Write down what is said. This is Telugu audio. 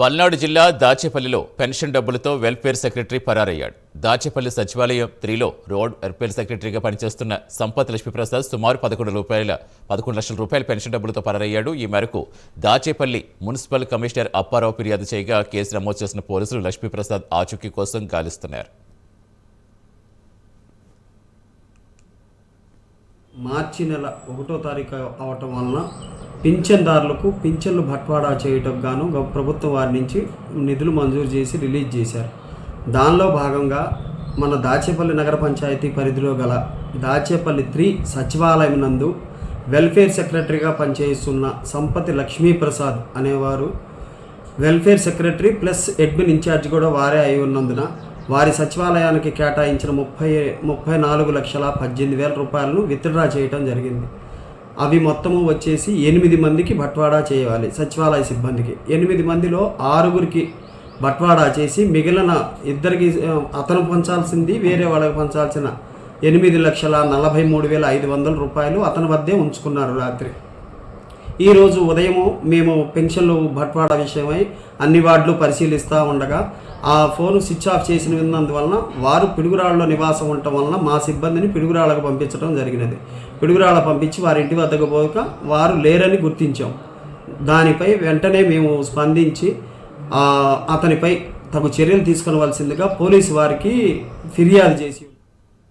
పల్నాడు జిల్లా దాచేపల్లిలో పెన్షన్ డబ్బులతో వెల్ఫేర్ సెక్రటరీ పరారయ్యాడు. దాచేపల్లి సచివాలయం 3లో రోడ్ వెల్ఫేర్ సెక్రటరీగా పనిచేస్తున్న సంపత్ లక్ష్మీప్రసాద్ సుమారు 11 లక్షల రూపాయల పెన్షన్ డబ్బులతో పరారయ్యాడు. ఈ మేరకు దాచేపల్లి మున్సిపల్ కమిషనర్ అప్పారావు ఫిర్యాదు చేయగా కేసు నమోదు చేసిన పోలీసులు లక్ష్మీప్రసాద్ ఆచూకీ కోసం గాలిస్తున్నారు. మార్చి నెల 1వ తారీఖు అవటం వలన పింఛన్దారులకు పింఛన్లు బట్వాడా చేయటం గాను ప్రభుత్వం వారి నుంచి నిధులు మంజూరు చేసి రిలీజ్ చేశారు. దానిలో భాగంగా మన దాచేపల్లి నగర పంచాయతీ పరిధిలో గల దాచేపల్లి 3 సచివాలయం నందు వెల్ఫేర్ సెక్రటరీగా పనిచేస్తున్న సంపతి లక్ష్మీప్రసాద్ అనేవారు welfare secretary plus admin in charge కూడా వారే అయి ఉన్నందున వారి సచివాలయానికి కేటాయించిన 34,18,000 రూపాయలను విత్డ్రా చేయడం జరిగింది. అవి మొత్తము వచ్చేసి 8 మందికి బట్వాడా చేయాలి. సచివాలయ సిబ్బందికి 8 మందిలో 6గురికి బట్వాడా చేసి మిగిలిన 2కి అతను పంచాల్సింది వేరే వాళ్ళకి పంచాల్సిన 8,43,500 రూపాయలు అతని వద్దే ఉంచుకున్నారు. రాత్రి ఈరోజు ఉదయము మేము పెన్షన్లు బట్వాడా విషయమై అన్ని వార్డులు పరిశీలిస్తూ ఉండగా ఆ ఫోన్ స్విచ్ ఆఫ్ చేసినందువలన వారు పిడుగురాళ్ళలో నివాసం ఉండటం వలన మా సిబ్బందిని పిడుగురాళ్ళకు పంపించడం జరిగినది. పిడుగురాళ్ళ పంపించి వారి ఇంటి వద్దకు పోక వారు లేరని గుర్తించాం. దానిపై వెంటనే మేము స్పందించి అతనిపై తగు చర్యలు తీసుకోవాల్సిందిగా పోలీసు వారికి ఫిర్యాదు చేసి